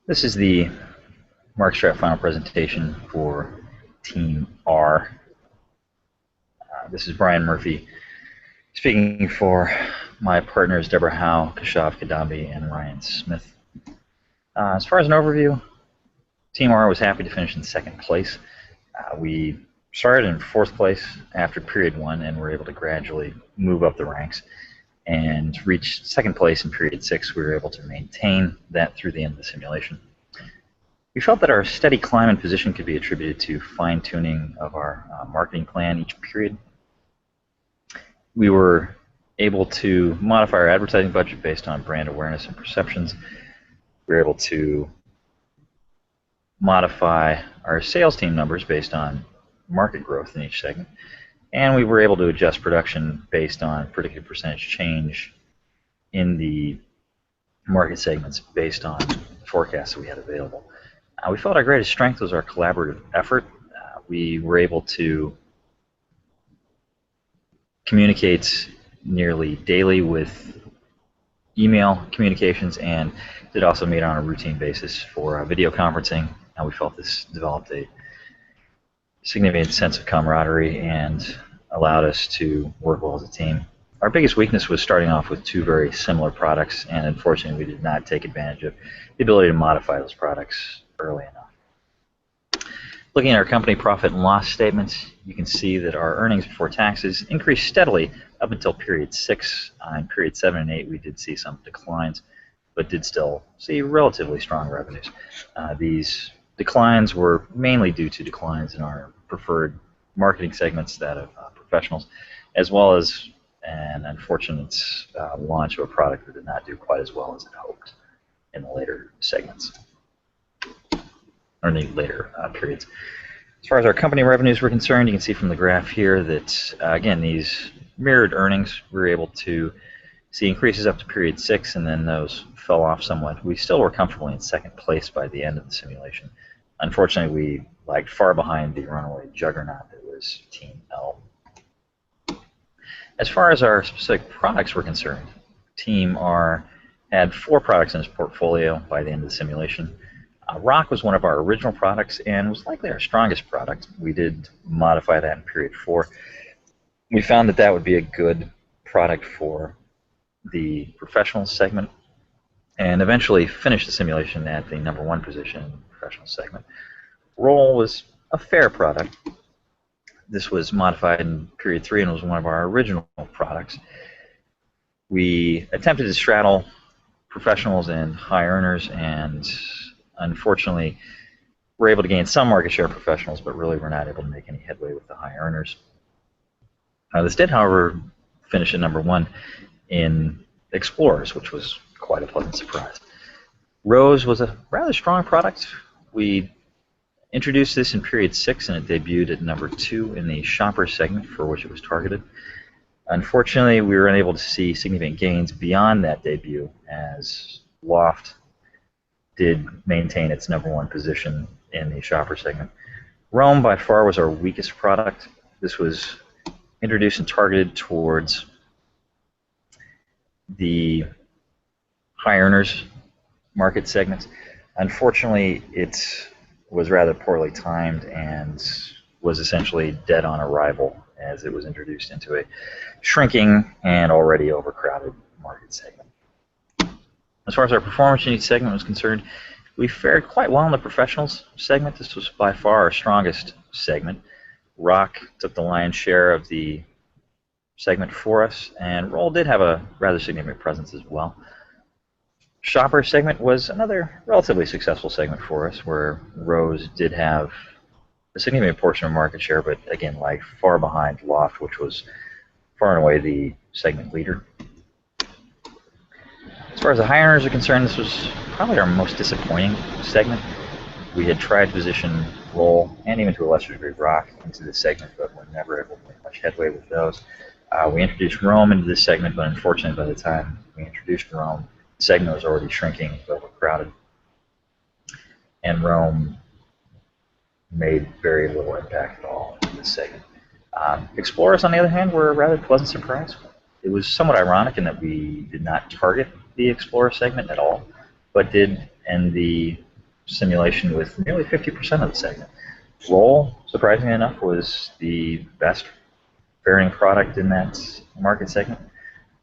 This is the Markstrat final presentation for Team R. This is Brian Murphy speaking for my partners Deborah Howe, Kashav Kadambi, and Ryan Smith. As far as an overview, Team R was happy to finish in second place. We started in fourth place after period one and were able to gradually move up the ranks and reach second place in period six. We were able to maintain that through the end of the simulation. We felt that our steady climb in position could be attributed to fine-tuning of our marketing plan each period. We were able to modify our advertising budget based on brand awareness and perceptions. We were able to modify our sales team numbers based on market growth in each segment. And we were able to adjust production based on predicted percentage change in the market segments based on the forecasts that we had available. We felt our greatest strength was our collaborative effort. We were able to communicate nearly daily with email communications, and did also meet on a routine basis for video conferencing. We felt this developed a significant sense of camaraderie and allowed us to work well as a team. Our biggest weakness was starting off with two very similar products, and unfortunately we did not take advantage of the ability to modify those products early enough. Looking at our company profit and loss statements, you can see that our earnings before taxes increased steadily up until period 6. In period 7 and 8 we did see some declines, but did still see relatively strong revenues. These declines were mainly due to declines in our preferred marketing segments, that of professionals, as well as an unfortunate launch of a product that did not do quite as well as it hoped in the later segments, or in the later periods. As far as our company revenues were concerned, you can see from the graph here that, again, these mirrored earnings. We were able to see increases up to period 6, and then those fell off somewhat. We still were comfortably in second place by the end of the simulation. Unfortunately, we lagged far behind the runaway juggernaut that was Team L. As far as our specific products were concerned, Team R had 4 products in its portfolio by the end of the simulation. Rock was one of our original products and was likely our strongest product. We did modify that in period 4. We found that that would be a good product for the professional segment, and eventually finished the simulation at the #1 position in the professional segment. Roll was a fair product. This was modified in period 3 and was one of our original products. We attempted to straddle professionals and high earners, and unfortunately were able to gain some market share of professionals, but really were not able to make any headway with the high earners. This did, however, finish at #1 in Explorers, which was quite a pleasant surprise. Rose was a rather strong product. We introduced this in period 6, and it debuted at #2 in the shopper segment for which it was targeted. Unfortunately, we were unable to see significant gains beyond that debut, as Loft did maintain its #1 position in the shopper segment. Rome by far was our weakest product. This was introduced and targeted towards the high earners market segments. Unfortunately, it was rather poorly timed and was essentially dead on arrival, as it was introduced into a shrinking and already overcrowded market segment. As far as our performance in each segment was concerned, we fared quite well in the professionals segment. This was by far our strongest segment. Rock took the lion's share of the segment for us, and Roll did have a rather significant presence as well. Shopper segment was another relatively successful segment for us, where Rose did have a significant portion of market share, but again lagged far behind Loft, which was far and away the segment leader. As far as the high earners are concerned, this was probably our most disappointing segment. We had tried to position Roll, and even to a lesser degree Rock, into this segment, but were never able to make much headway with those. We introduced Rome into this segment, but unfortunately by the time we introduced Rome, the segment was already shrinking, overcrowded, and Rome made very little impact at all in this segment. Explorers, on the other hand, were a rather pleasant surprise. It was somewhat ironic in that we did not target the Explorer segment at all, but did in the simulation with nearly 50% of the segment. Roll, surprisingly enough, was the best faring product in that market segment.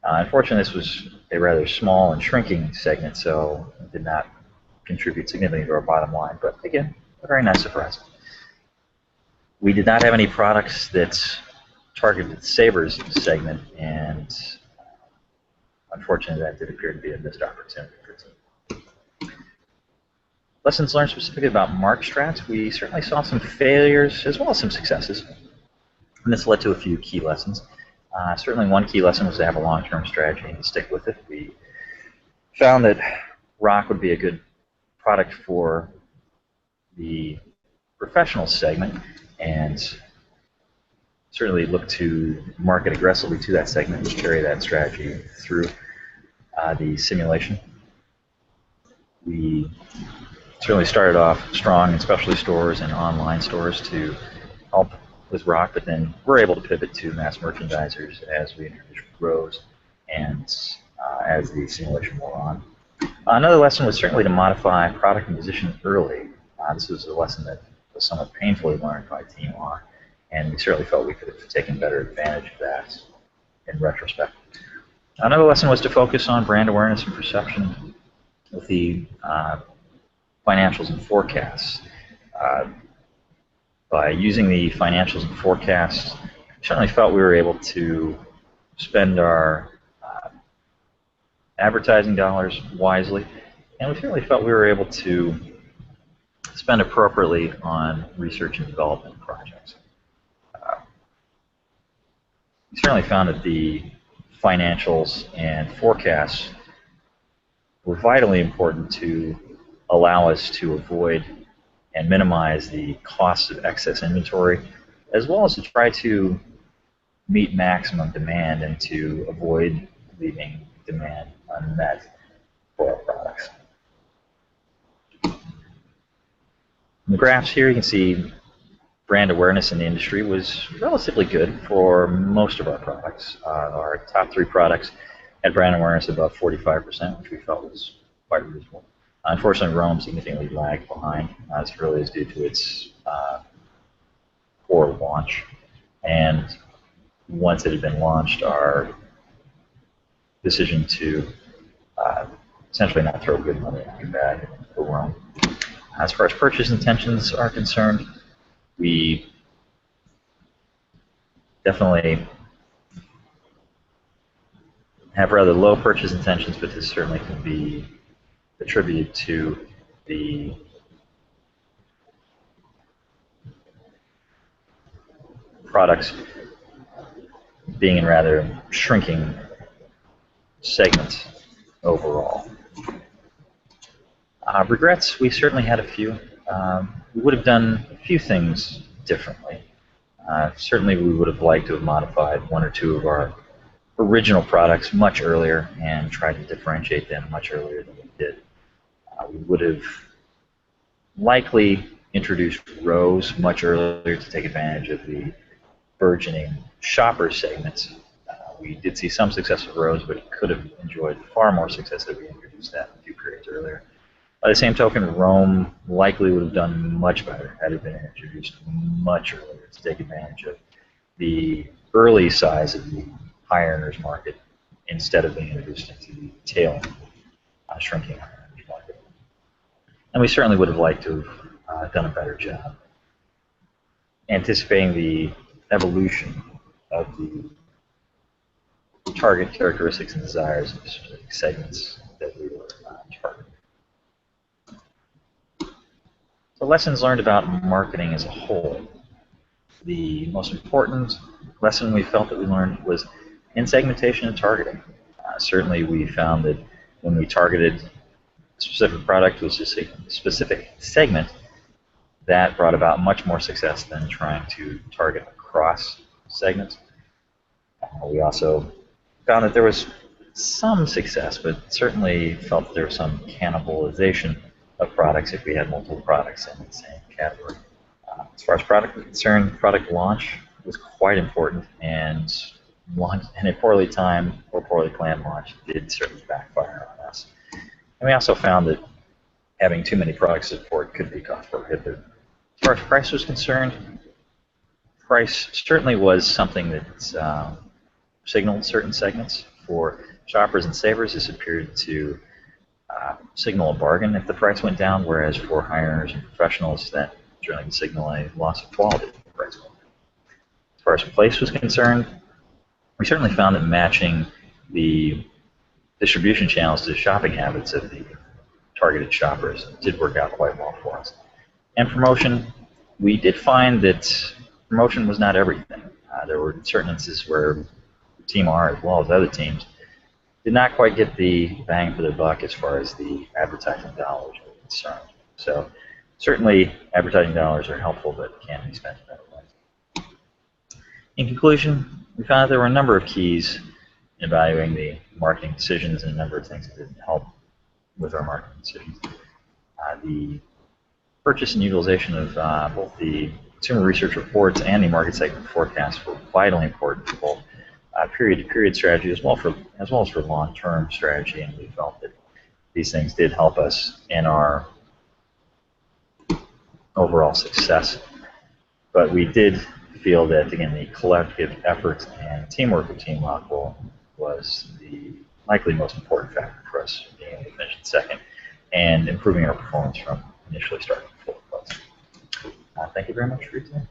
Unfortunately, this was a rather small and shrinking segment, so it did not contribute significantly to our bottom line, but again, a very nice surprise. We did not have any products that targeted the savers segment, and unfortunately, that did appear to be a missed opportunity for the team. Lessons learned specifically about Markstrat. We certainly saw some failures as well as some successes, and this led to a few key lessons. Certainly one key lesson was to have a long-term strategy and stick with it. We found that Rock would be a good product for the professional segment and certainly look to market aggressively to that segment and carry that strategy through the simulation. We certainly started off strong in specialty stores and online stores to help with Rock, but then we're able to pivot to mass merchandisers as we introduce rows and as the simulation wore on. Another lesson was certainly to modify product and position early. This was a lesson that was somewhat painfully learned by Team R, and we certainly felt we could have taken better advantage of that in retrospect. Another lesson was to focus on brand awareness and perception with the financials and forecasts. By using the financials and forecasts, we certainly felt we were able to spend our advertising dollars wisely, and we certainly felt we were able to spend appropriately on research and development projects. We certainly found that the financials and forecasts were vitally important to allow us to avoid and minimize the cost of excess inventory, as well as to try to meet maximum demand and to avoid leaving demand unmet for our products. In the graphs here, you can see brand awareness in the industry was relatively good for most of our products. Our top 3 products had brand awareness above 45%, which we felt was quite reasonable. Unfortunately, Rome significantly lagged behind. This really is due to its poor launch. And once it had been launched, our decision to essentially not throw good money after bad for Rome. As far as purchase intentions are concerned, we definitely have rather low purchase intentions, but this certainly can be attributed to the products being in rather shrinking segments overall. Regrets, we certainly had a few. We would have done a few things differently. Certainly we would have liked to have modified 1 or 2 of our original products much earlier and tried to differentiate them much earlier than we did. We would have likely introduced rows much earlier to take advantage of the burgeoning shopper segments. We did see some success with rows, but could have enjoyed far more success if we introduced that a few periods earlier. By the same token, Rome likely would have done much better had it been introduced much earlier to take advantage of the early size of the high earners market instead of being introduced into the tail shrinking high earners market. And we certainly would have liked to have done a better job anticipating the evolution of the target characteristics and desires of specific segments that we were targeting. So lessons learned about marketing as a whole. The most important lesson we felt that we learned was in segmentation and targeting. Certainly we found that when we targeted a specific product to a specific segment, that brought about much more success than trying to target across segments. We also found that there was some success, but certainly felt that there was some cannibalization of products if we had multiple products in the same category. As far as product is concerned, product launch was quite important, and a poorly timed or poorly planned launch did certainly backfire on us. And we also found that having too many products to support could be cost prohibitive. As far as price was concerned, price certainly was something that signaled certain segments. For shoppers and savers, this appeared to signal a bargain if the price went down, whereas for high earners and professionals, that generally would signal a loss of quality if the price went down. As far as place was concerned, we certainly found that matching the distribution channels to the shopping habits of the targeted shoppers did work out quite well for us. And promotion, we did find that promotion was not everything. There were certain instances where Team R, as well as other teams, did not quite get the bang for their buck as far as the advertising dollars were concerned. So certainly advertising dollars are helpful, but can be spent in other ways. In conclusion, we found that there were a number of keys in evaluating the marketing decisions and a number of things that didn't help with our marketing decisions. The purchase and utilization of both the consumer research reports and the market segment forecasts were vitally important for both period-to-period strategy as well as for long-term strategy, and we felt that these things did help us in our overall success. But we did feel that, again, the collective effort and teamwork of Team RockRoll was the likely most important factor for us being able to finish in second and improving our performance from initially starting fourth place. Thank you very much for your time.